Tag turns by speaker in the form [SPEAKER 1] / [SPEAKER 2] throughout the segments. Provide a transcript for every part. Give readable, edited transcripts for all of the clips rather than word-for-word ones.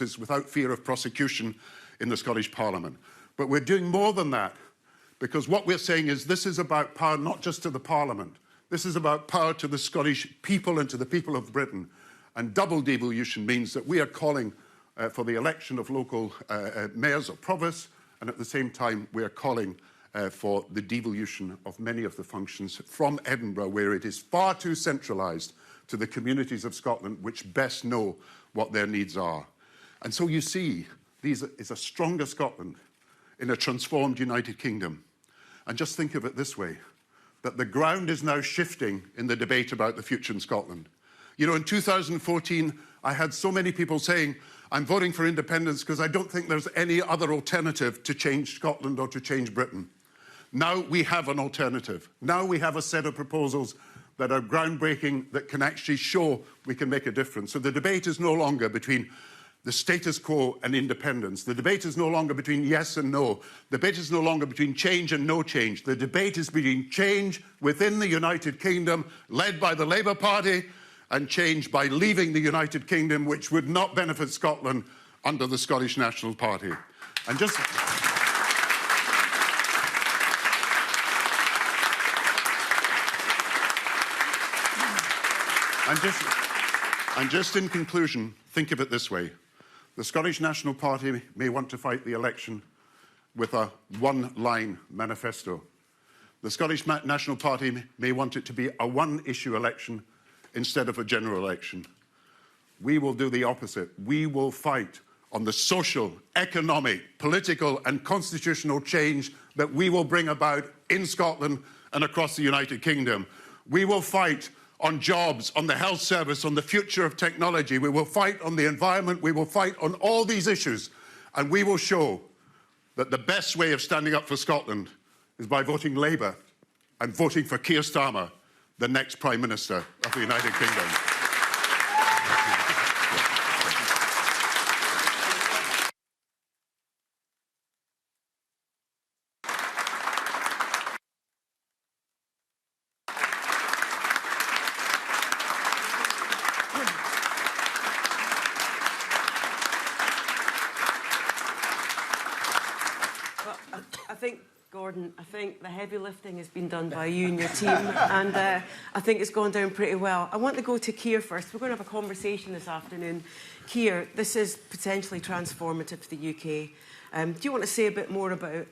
[SPEAKER 1] without fear of prosecution in the Scottish Parliament. But we're doing more than that, because what we're saying is this is about power not just to the Parliament. This is about power to the Scottish people and to the people of Britain. And double devolution means that we are calling for the election of local mayors or provosts, and at the same time we are calling for the devolution of many of the functions from Edinburgh, where it is far too centralised, to the communities of Scotland which best know what their needs are. And so you see, this is a stronger Scotland in a transformed United Kingdom. And just think of it this way, that the ground is now shifting in the debate about the future in Scotland. You know, in 2014, I had so many people saying, I'm voting for independence because I don't think there's any other alternative to change Scotland or to change Britain. Now we have an alternative. Now we have a set of proposals that are groundbreaking, that can actually show we can make a difference. So the debate is no longer between the status quo and independence. The debate is no longer between yes and no. The debate is no longer between change and no change. The debate is between change within the United Kingdom, led by the Labour Party, and change by leaving the United Kingdom, which would not benefit Scotland under the Scottish National Party. And just... And just in conclusion, think of it this way. The Scottish National Party may want to fight the election with a one-line manifesto. The Scottish National Party may want it to be a one-issue election instead of a general election. We will do the opposite. We will fight on the social, economic, political and constitutional change that we will bring about in Scotland and across the United Kingdom. We will fight on jobs, on the health service, on the future of technology. We will fight on the environment. We will fight on all these issues. And we will show that the best way of standing up for Scotland is by voting Labour and voting for Keir Starmer, the next Prime Minister of the United Kingdom.
[SPEAKER 2] Gordon, I think the heavy lifting has been done by you and your team, and I think it's gone down pretty well. I want to go to Keir first. We're going to have a conversation this afternoon. Keir, this is potentially transformative to the UK. Do you want to say a bit more about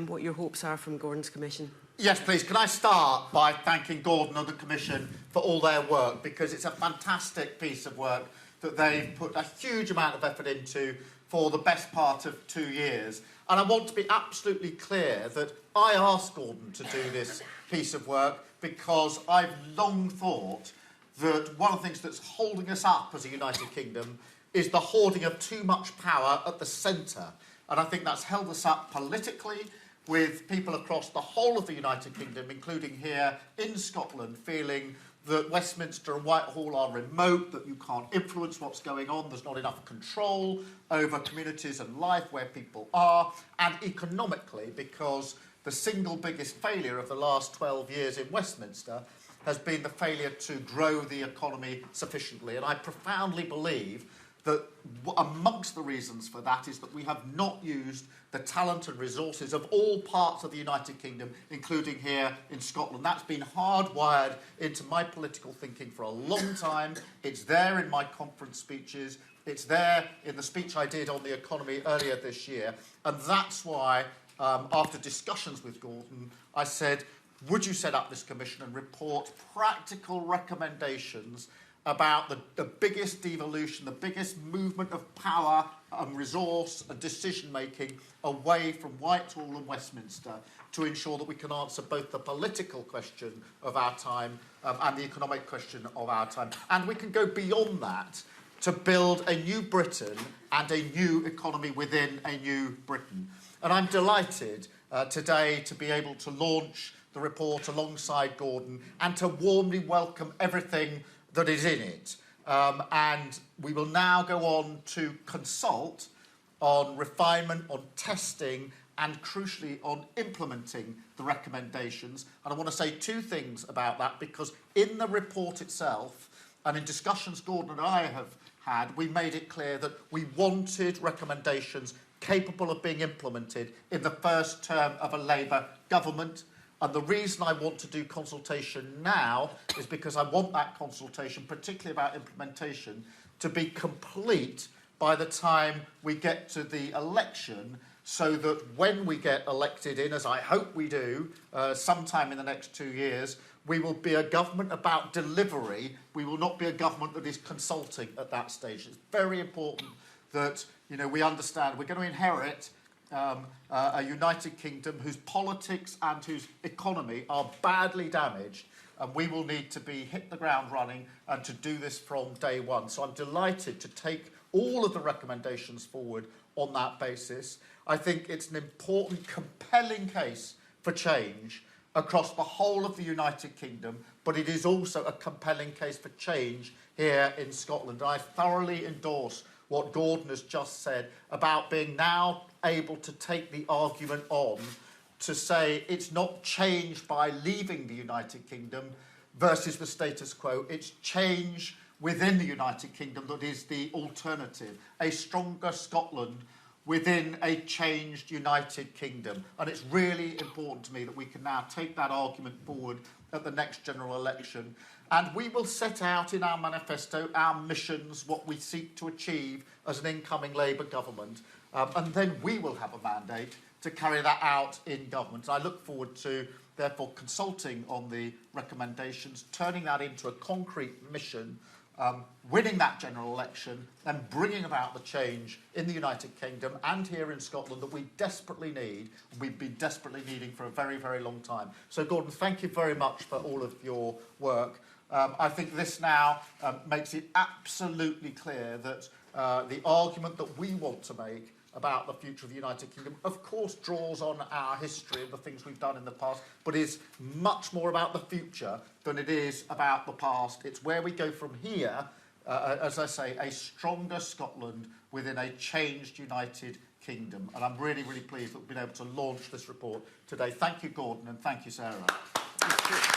[SPEAKER 2] what your hopes are from Gordon's Commission?
[SPEAKER 3] Yes, please. Can I start by thanking Gordon and the Commission for all their work, because it's a fantastic piece of work that they've put a huge amount of effort into for the best part of 2 years. And I want to be absolutely clear that I asked Gordon to do this piece of work because I've long thought that one of the things that's holding us up as a United Kingdom is the hoarding of too much power at the centre. And I think that's held us up politically, with people across the whole of the United Kingdom, including here in Scotland, feeling that Westminster and Whitehall are remote, that you can't influence what's going on, there's not enough control over communities and life where people are, and economically, because the single biggest failure of the last 12 years in Westminster has been the failure to grow the economy sufficiently. And I profoundly believe that amongst the reasons for that is that we have not used the talent and resources of all parts of the United Kingdom, including here in Scotland. That's been hardwired into my political thinking for a long time. It's there in my conference speeches. It's there in the speech I did on the economy earlier this year. And that's why, after discussions with Gordon, I said, would you set up this commission and report practical recommendations about the biggest devolution, the biggest movement of power and resource and decision-making away from Whitehall and Westminster, to ensure that we can answer both the political question of our time and the economic question of our time. And we can go beyond that to build a new Britain and a new economy within a new Britain. And I'm delighted today to be able to launch the report alongside Gordon and to warmly welcome everything that is in it. And we will now go on to consult on refinement, on testing, and crucially on implementing the recommendations. And I want to say two things about that, because in the report itself and in discussions Gordon and I have had, we made it clear that we wanted recommendations capable of being implemented in the first term of a Labour government. And the reason I want to do consultation now is because I want that consultation, particularly about implementation, to be complete by the time we get to the election, so that when we get elected in, as I hope we do, sometime in the next 2 years, we will be a government about delivery. We will not be a government that is consulting at that stage. It's very important that we understand we're going to inherit a United Kingdom whose politics and whose economy are badly damaged, and we will need to be hit the ground running and to do this from day one. So I'm delighted to take all of the recommendations forward on that basis. I think it's an important, compelling case for change across the whole of the United Kingdom, but it is also a compelling case for change here in Scotland. I thoroughly endorse what Gordon has just said about being now able to take the argument on to say it's not change by leaving the United Kingdom versus the status quo, it's change within the United Kingdom that is the alternative, a stronger Scotland within a changed United Kingdom. And it's really important to me that we can now take that argument forward at the next general election. And we will set out in our manifesto our missions, what we seek to achieve as an incoming Labour government. And then we will have a mandate to carry that out in government. I look forward to, therefore, consulting on the recommendations, turning that into a concrete mission, winning that general election and bringing about the change in the United Kingdom and here in Scotland that we desperately need, we've been desperately needing for a very, very long time. So, Gordon, thank you very much for all of your work. I think this now makes it absolutely clear that the argument that we want to make about the future of the United Kingdom, of course, draws on our history and the things we've done in the past, but is much more about the future than it is about the past. It's where we go from here, as I say, a stronger Scotland within a changed United Kingdom. And I'm really, really pleased that we've been able to launch this report today. Thank you, Gordon, and thank you, Sarah.
[SPEAKER 2] Thank you.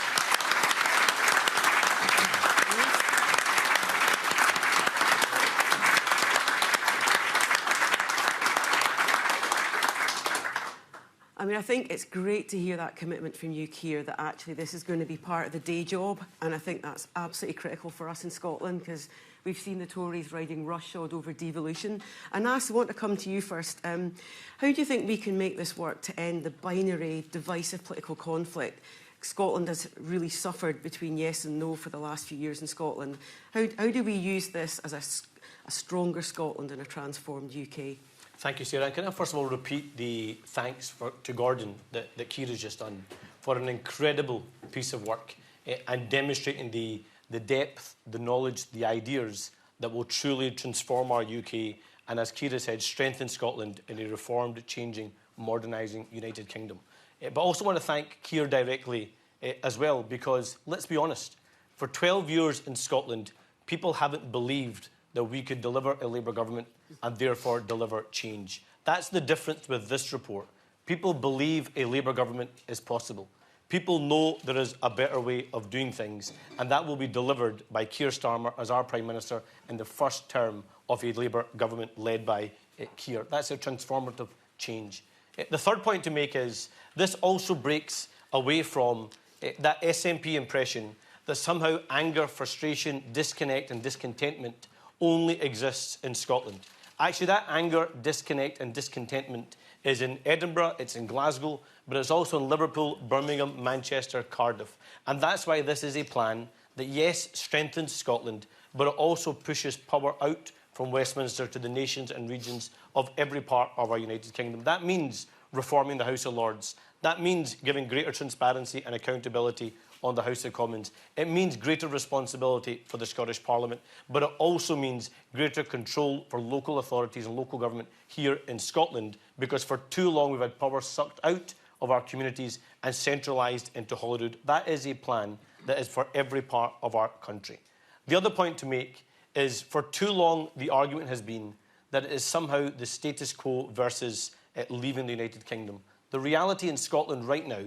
[SPEAKER 2] I mean, I think it's great to hear that commitment from you, Keir, that actually this is going to be part of the day job. And I think that's absolutely critical for us in Scotland, because we've seen the Tories riding roughshod over devolution. And I want to come to you first. How do you think we can make this work to end the binary, divisive political conflict Scotland has really suffered between yes and no for the last few years in Scotland? How do we use this as a stronger Scotland and a transformed UK?
[SPEAKER 4] Thank you, Sarah. Can I first of all repeat the thanks to Gordon that Keir has just done for an incredible piece of work and demonstrating the depth, the knowledge, the ideas that will truly transform our UK and, as Keir has said, strengthen Scotland in a reformed, changing, modernising United Kingdom. But I also want to thank Keir directly as well, because, let's be honest, for 12 years in Scotland, people haven't believed that we could deliver a Labour government and therefore deliver change. That's the difference with this report. People believe a Labour government is possible. People know there is a better way of doing things, and that will be delivered by Keir Starmer as our Prime Minister in the first term of a Labour government led by Keir. That's a transformative change. The third point to make is this also breaks away from that SNP impression that somehow anger, frustration, disconnect and discontentment only exists in Scotland. Actually, that anger, disconnect and discontentment is in Edinburgh, it's in Glasgow, but it's also in Liverpool, Birmingham, Manchester, Cardiff. And that's why this is a plan that, yes, strengthens Scotland, but it also pushes power out from Westminster to the nations and regions of every part of our United Kingdom. That means reforming the House of Lords. That means giving greater transparency and accountability on the House of Commons. It means greater responsibility for the Scottish Parliament, but it also means greater control for local authorities and local government here in Scotland, because for too long we've had power sucked out of our communities and centralised into Holyrood. That is a plan that is for every part of our country. The other point to make is, for too long the argument has been that it is somehow the status quo versus leaving the United Kingdom. The reality in Scotland right now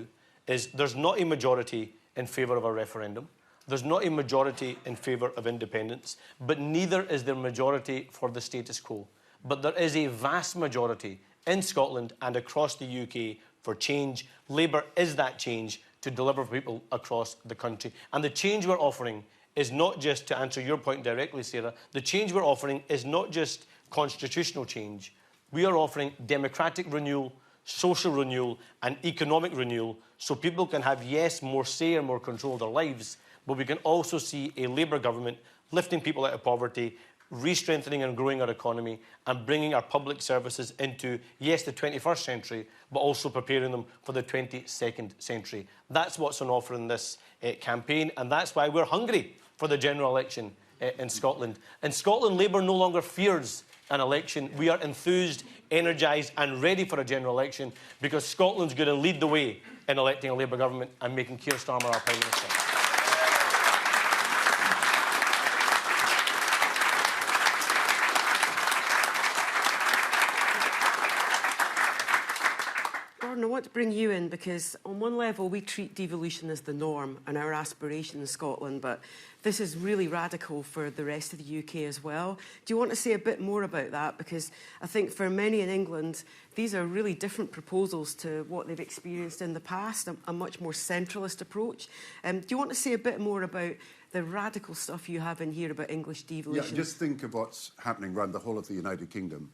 [SPEAKER 4] is there's not a majority in favour of a referendum. There's not a majority in favour of independence, but neither is there a majority for the status quo. But there is a vast majority in Scotland and across the UK for change. Labour is that change to deliver for people across the country. And the change we're offering is not just, to answer your point directly, Sarah, the change we're offering is not just constitutional change. We are offering democratic renewal, social renewal and economic renewal so people can have, yes, more say and more control of their lives, but we can also see a Labour government lifting people out of poverty, re-strengthening and growing our economy and bringing our public services into, yes, the 21st century, but also preparing them for the 22nd century. That's what's on offer in this campaign, and that's why we're hungry for the general election in Scotland. In Scotland, Labour no longer fears an election. We are enthused, energised and ready for a general election because Scotland's going to lead the way in electing a Labour government and making Keir Starmer our Prime Minister.
[SPEAKER 2] I want to bring you in because on one level we treat devolution as the norm and our aspiration in Scotland, but this is really radical for the rest of the UK as well. Do you want to say a bit more about that? Because I think for many in England, these are really different proposals to what they've experienced in the past, a much more centralist approach. Do you want to say a bit more about the radical stuff you have in here about English devolution?
[SPEAKER 1] Yeah, just think of what's happening around the whole of the United Kingdom.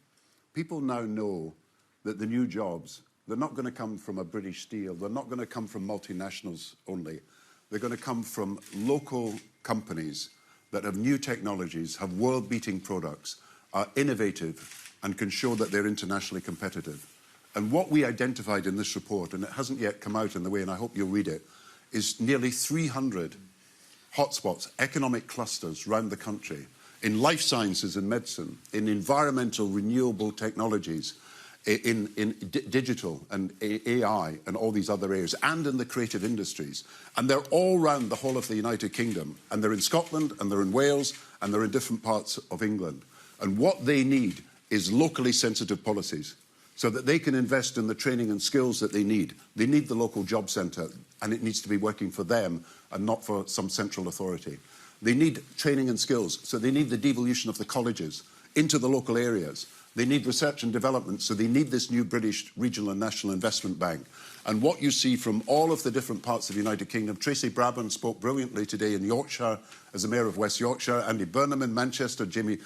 [SPEAKER 1] People now know that the new jobs, they're not going to come from a British steel. They're not going to come from multinationals only. They're going to come from local companies that have new technologies, have world-beating products, are innovative and can show that they're internationally competitive. And what we identified in this report, and it hasn't yet come out in the way, and I hope you'll read it, is nearly 300 hotspots, economic clusters around the country, in life sciences and medicine, in environmental renewable technologies, in digital and AI and all these other areas, and in the creative industries. And they're all around the whole of the United Kingdom. And they're in Scotland, and they're in Wales, and they're in different parts of England. And what they need is locally sensitive policies so that they can invest in the training and skills that they need. They need the local job centre, and it needs to be working for them and not for some central authority. They need training and skills, so they need the devolution of the colleges into the local areas. They need research and development, so they need this new British Regional and National Investment Bank. And what you see from all of the different parts of the United Kingdom, Tracy Brabham spoke brilliantly today in Yorkshire as the Mayor of West Yorkshire, Andy Burnham in Manchester, Jimmy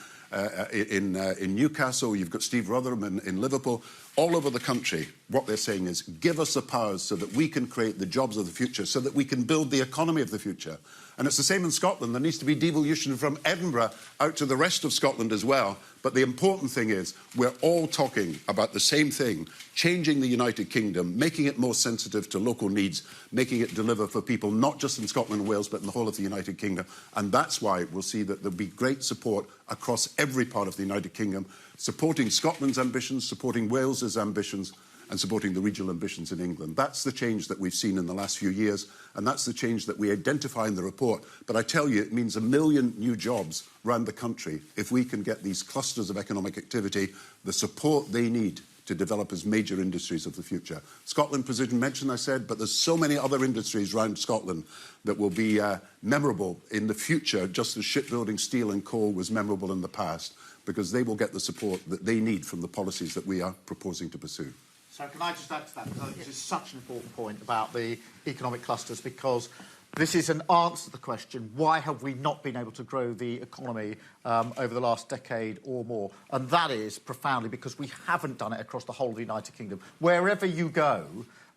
[SPEAKER 1] in Newcastle, you've got Steve Rotherham in Liverpool. All over the country, what they're saying is, give us the powers so that we can create the jobs of the future, so that we can build the economy of the future. And it's the same in Scotland. There needs to be devolution from Edinburgh out to the rest of Scotland as well. But the important thing is, we're all talking about the same thing, changing the United Kingdom, making it more sensitive to local needs, making it deliver for people, not just in Scotland and Wales, but in the whole of the United Kingdom. And that's why we'll see that there'll be great support across every part of the United Kingdom, supporting Scotland's ambitions, supporting Wales's ambitions, and supporting the regional ambitions in England. That's the change that we've seen in the last few years, and that's the change that we identify in the report. But I tell you, it means 1 million new jobs around the country if we can get these clusters of economic activity the support they need to develop as major industries of the future. Scotland, Precision mentioned, I said, but there's so many other industries around Scotland that will be memorable in the future, just as shipbuilding, steel and coal was memorable in the past, because they will get the support that they need from the policies that we are proposing to pursue.
[SPEAKER 3] So can I just add to that, because I think this is such an important point about the economic clusters, because this is an answer to the question, why have we not been able to grow the economy over the last decade or more? And that is profoundly because we haven't done it across the whole of the United Kingdom. Wherever you go,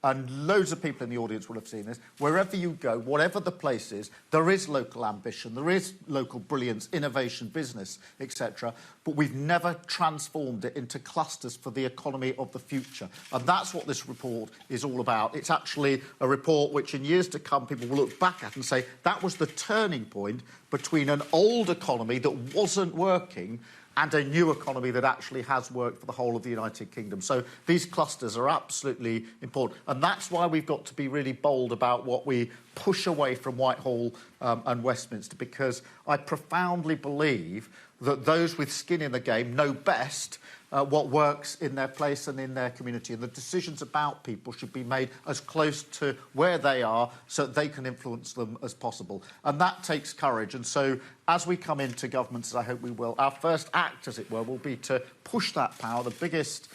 [SPEAKER 3] and loads of people in the audience will have seen this, wherever you go, whatever the place is, there is local ambition, there is local brilliance, innovation, business, etc. But we've never transformed it into clusters for the economy of the future. And that's what this report is all about. It's actually a report which in years to come people will look back at and say that was the turning point between an old economy that wasn't working and a new economy that actually has worked for the whole of the United Kingdom. So these clusters are absolutely important. And that's why we've got to be really bold about what we push away from Whitehall and Westminster, because I profoundly believe that those with skin in the game know best what works in their place and in their community. And the decisions about people should be made as close to where they are so that they can influence them as possible. And that takes courage. And so as we come into government, as I hope we will, our first act, as it were, will be to push that power, the biggest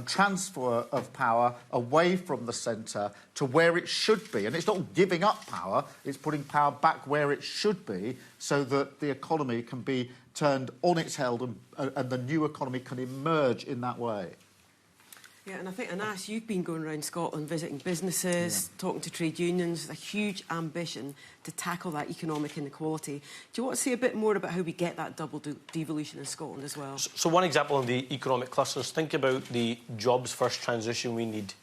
[SPEAKER 3] transfer of power away from the centre to where it should be. And it's not giving up power, it's putting power back where it should be so that the economy can be turned on its head and the new economy can emerge in that way.
[SPEAKER 2] Yeah, and I think, Anas, you've been going around Scotland visiting businesses, talking to trade unions, with a huge ambition to tackle that economic inequality. Do you want to say a bit more about how we get that double devolution in Scotland as well?
[SPEAKER 4] So one example on the economic clusters, think about the jobs first transition we need.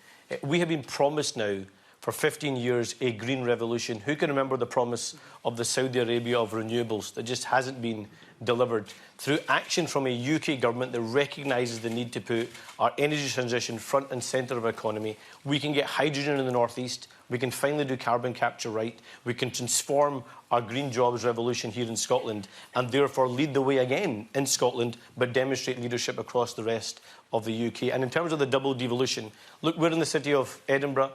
[SPEAKER 4] We have been promised now for 15 years a green revolution. Who can remember the promise of the Saudi Arabia of renewables that just hasn't been delivered? Through action from a UK government that recognises the need to put our energy transition front and centre of our economy, we can get hydrogen in the North East, we can finally do carbon capture right, we can transform our green jobs revolution here in Scotland and therefore lead the way again in Scotland but demonstrate leadership across the rest of the UK. And in terms of the double devolution, look, we're in the city of Edinburgh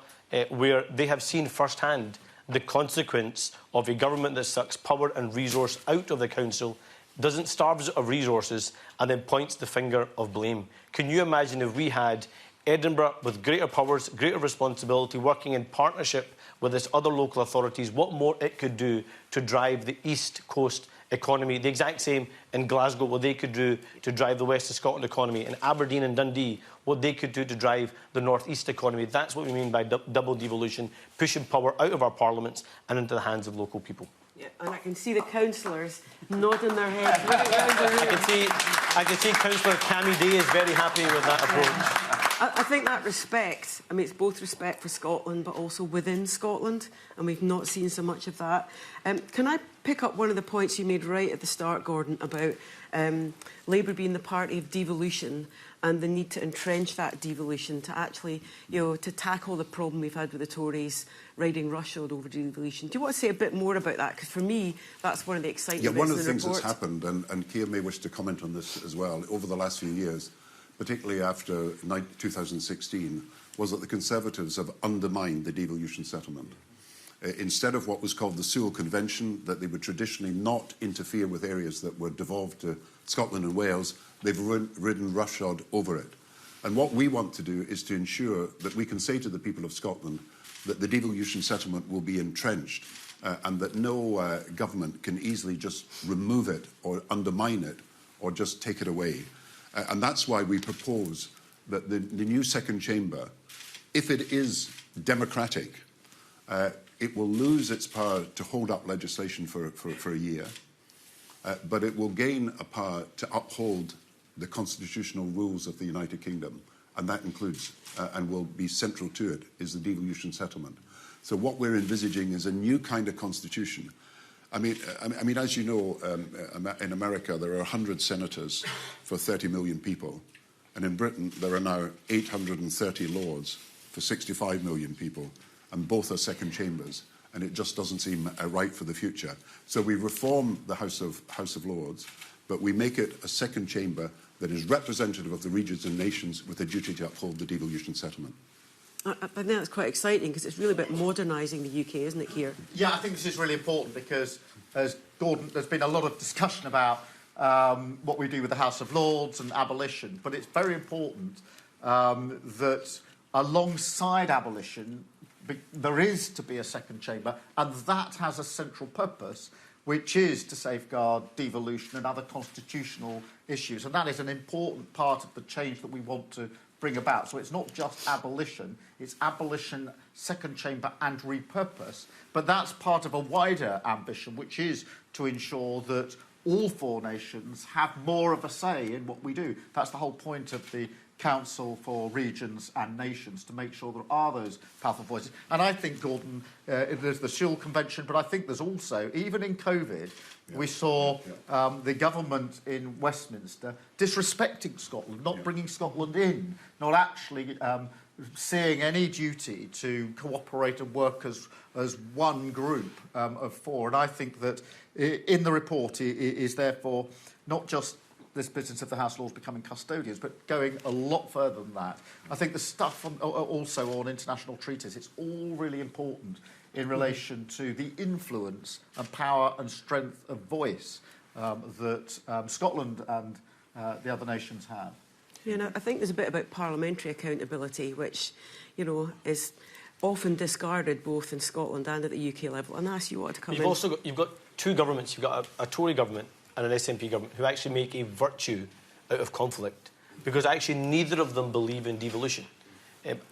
[SPEAKER 4] where they have seen firsthand the consequence of a government that sucks power and resource out of the council, doesn't starve us of resources and then points the finger of blame. Can you imagine if we had Edinburgh with greater powers, greater responsibility, working in partnership with its other local authorities, what more it could do to drive the East Coast economy, the exact same in Glasgow, what they could do to drive the West of Scotland economy, in Aberdeen and Dundee, what they could do to drive the North East economy. That's what we mean by double devolution, pushing power out of our parliaments and into the hands of local people.
[SPEAKER 2] Yeah, and I can see the councillors nodding their heads right around the room.
[SPEAKER 4] I can see Councillor Cammy Day is very happy with that approach.
[SPEAKER 2] I think that respect, I mean, it's both respect for Scotland but also within Scotland, and we've not seen so much of that. Can I pick up one of the points you made right at the start, Gordon, about Labour being the party of devolution and the need to entrench that devolution to actually, to tackle the problem we've had with the Tories riding roughshod over devolution. Do you want to say a bit more about that? Because for me, that's one of the exciting bits in the report.
[SPEAKER 1] Yeah, one of the things that's happened, and Keir may wish to comment on this as well, over the last few years, particularly after 2016, was that the Conservatives have undermined the devolution settlement. Instead of what was called the Sewell Convention, that they would traditionally not interfere with areas that were devolved to Scotland and Wales, they've ridden roughshod over it. And what we want to do is to ensure that we can say to the people of Scotland that the devolution settlement will be entrenched and that no government can easily just remove it or undermine it or just take it away. And that's why we propose that the new second chamber, if it is democratic, it will lose its power to hold up legislation for a year, but it will gain a power to uphold the constitutional rules of the United Kingdom, and that includes, and will be central to it, is the devolution settlement. So what we're envisaging is a new kind of constitution. I mean, as you know, in America there are 100 senators for 30 million people, and in Britain there are now 830 lords for 65 million people, and both are second chambers, and it just doesn't seem right for the future. So we reform the House of Lords, but we make it a second chamber that is representative of the regions and nations with a duty to uphold the devolution settlement.
[SPEAKER 2] I think that's quite exciting because it's really about modernising the UK, isn't it, Keir?
[SPEAKER 3] Yeah, I think this is really important because, as Gordon, there's been a lot of discussion about what we do with the House of Lords and abolition, but it's very important that alongside abolition, there is to be a second chamber, and that has a central purpose, which is to safeguard devolution and other constitutional issues. And that is an important part of the change that we want to bring about. So it's not just abolition, it's abolition, second chamber and repurpose. But that's part of a wider ambition, which is to ensure that all four nations have more of a say in what we do. That's the whole point of the Council for Regions and Nations, to make sure there are those powerful voices. And I think, Gordon, there's the Sewell Convention, but I think there's also, even in COVID, we saw the government in Westminster disrespecting Scotland, not bringing Scotland in, not actually seeing any duty to cooperate and work as one group of four. And I think that in the report is therefore not just this business of the House of Lords becoming custodians, but going a lot further than that. I think the stuff also on international treaties, it's all really important in relation to the influence and power and strength of voice that Scotland and the other nations have.
[SPEAKER 2] You know, I think there's a bit about parliamentary accountability, which, you know, is often discarded both in Scotland and at the UK level. And I ask you what to come in.
[SPEAKER 4] You've got two governments. You've got a Tory government and an SNP government who actually make a virtue out of conflict, because actually neither of them believe in devolution.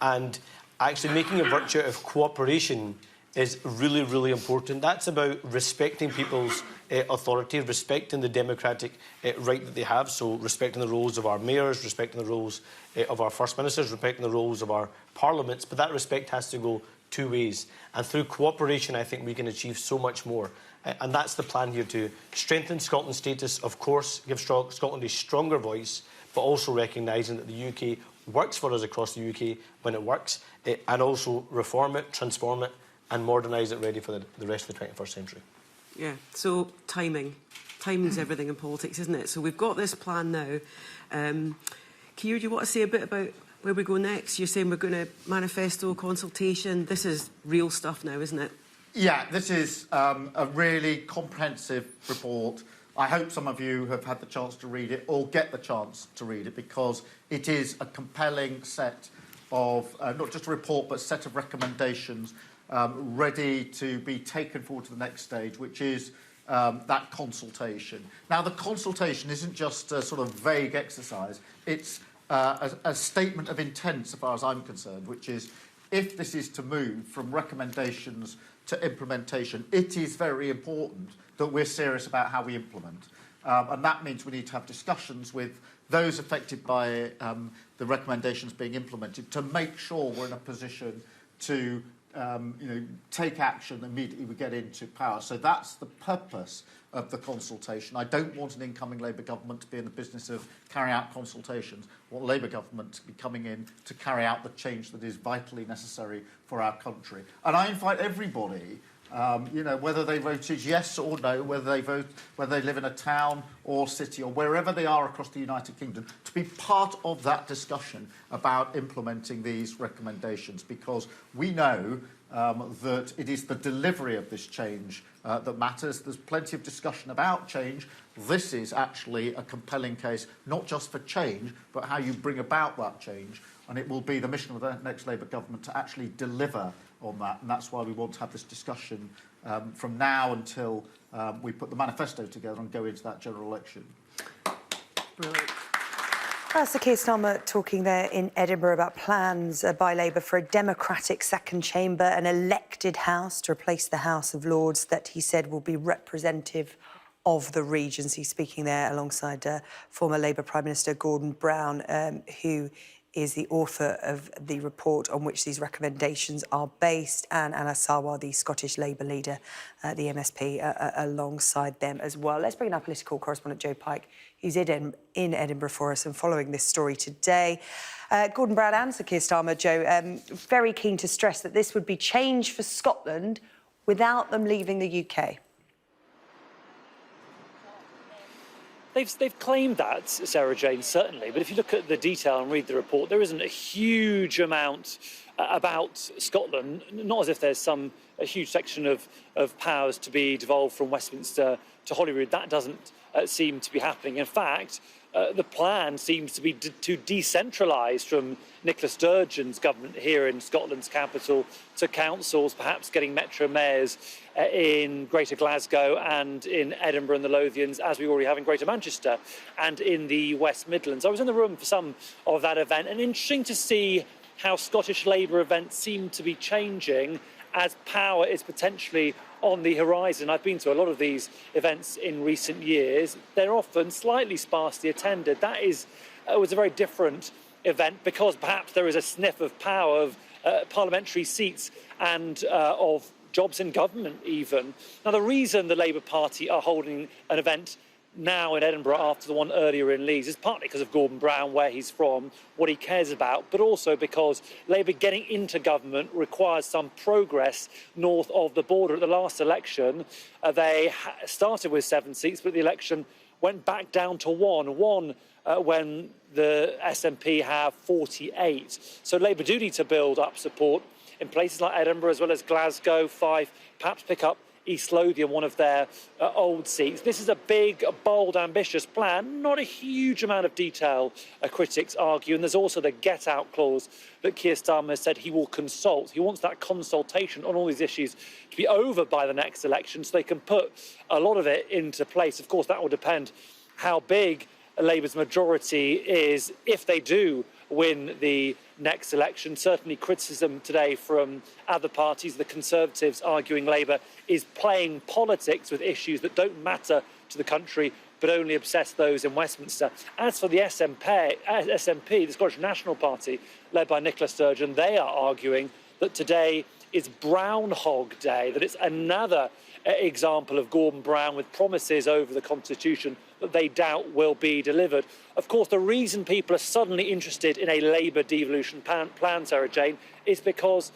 [SPEAKER 4] And actually making a virtue out of cooperation is really, really important. That's about respecting people's authority, respecting the democratic right that they have, so respecting the roles of our mayors, respecting the roles of our first ministers, respecting the roles of our parliaments, but that respect has to go two ways. And through cooperation, I think we can achieve so much more. And that's the plan here, to strengthen Scotland's status, of course, give Scotland a stronger voice, but also recognising that the UK works for us across the UK when it works, and also reform it, transform it, and modernise it ready for the rest of the 21st century.
[SPEAKER 2] Yeah, so timing. Timing's everything in politics, isn't it? So we've got this plan now. Keir, do you want to say a bit about where we go next? You're saying we're going to manifesto, consultation. This is real stuff now, isn't it?
[SPEAKER 3] Yeah, this is a really comprehensive report. I hope some of you have had the chance to read it or get the chance to read it, because it is a compelling set of, not just a report, but a set of recommendations ready to be taken forward to the next stage, which is that consultation. Now, the consultation isn't just a sort of vague exercise. It's a statement of intent, so far as I'm concerned, which is, if this is to move from recommendations to implementation, it is very important that we're serious about how we implement. And that means we need to have discussions with those affected by the recommendations being implemented to make sure we're in a position to take action immediately we get into power. So that's the purpose of the consultation. I don't want an incoming Labour government to be in the business of carrying out consultations. I want Labour government to be coming in to carry out the change that is vitally necessary for our country. And I invite everybody, whether they voted yes or no, whether they live in a town or city or wherever they are across the United Kingdom, to be part of that discussion about implementing these recommendations, because we know that it is the delivery of this change that matters. There's plenty of discussion about change. This is actually a compelling case, not just for change, but how you bring about that change. And it will be the mission of the next Labour government to actually deliver on that. And that's why we want to have this discussion from now until we put the manifesto together and go into that general election.
[SPEAKER 2] Brilliant.
[SPEAKER 5] Sir Keir Starmer talking there in Edinburgh about plans by Labour for a democratic second chamber, an elected House to replace the House of Lords that he said will be representative of the regions. He's speaking there alongside former Labour Prime Minister Gordon Brown, who is the author of the report on which these recommendations are based, and Anna Sarwar, the Scottish Labour leader, the MSP, alongside them as well. Let's bring in our political correspondent, Joe Pike, who's in Edinburgh for us and following this story today. Gordon Brown and Sir Keir Starmer, Joe, very keen to stress that this would be change for Scotland without them leaving the UK.
[SPEAKER 6] They've claimed that, Sarah Jane, certainly, but if you look at the detail and read the report, there isn't a huge amount about Scotland, not as if there's a huge section of powers to be devolved from Westminster to Holyrood. That doesn't seem to be happening. In fact, the plan seems to be to decentralise from Nicola Sturgeon's government here in Scotland's capital to councils, perhaps getting metro mayors in Greater Glasgow and in Edinburgh and the Lothians, as we already have in Greater Manchester and in the West Midlands. I was in the room for some of that event, and interesting to see how Scottish Labour events seem to be changing as power is potentially on the horizon. I've been to a lot of these events in recent years. They're often slightly sparsely attended. That was a very different event because perhaps there is a sniff of power, of parliamentary seats and of jobs in government even. Now, the reason the Labour Party are holding an event now in Edinburgh after the one earlier in Leeds is partly because of Gordon Brown, where he's from, what he cares about, but also because Labour getting into government requires some progress north of the border. At the last election, they started with 7 seats, but the election went back down to one when the SNP have 48. So Labour do need to build up support in places like Edinburgh as well as Glasgow, Fife, perhaps pick up East Lothian, one of their old seats. This is a big, bold, ambitious plan, not a huge amount of detail, critics argue. And there's also the get-out clause that Keir Starmer has said he will consult. He wants that consultation on all these issues to be over by the next election so they can put a lot of it into place. Of course, that will depend how big Labour's majority is if they do win the next election. Certainly criticism today from other parties, the Conservatives arguing Labour is playing politics with issues that don't matter to the country but only obsess those in Westminster. As for the SNP, the Scottish National Party, led by Nicola Sturgeon, they are arguing that today is Brown Hog Day, that it's another example of Gordon Brown with promises over the Constitution that they doubt will be delivered. Of course, the reason people are suddenly interested in a Labour devolution plan, Sarah Jane, is because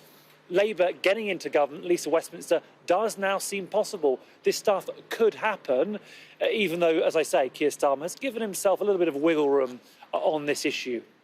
[SPEAKER 6] Labour getting into government, at least in Westminster, does now seem possible. This stuff could happen, even though, as I say, Keir Starmer has given himself a little bit of wiggle room on this issue.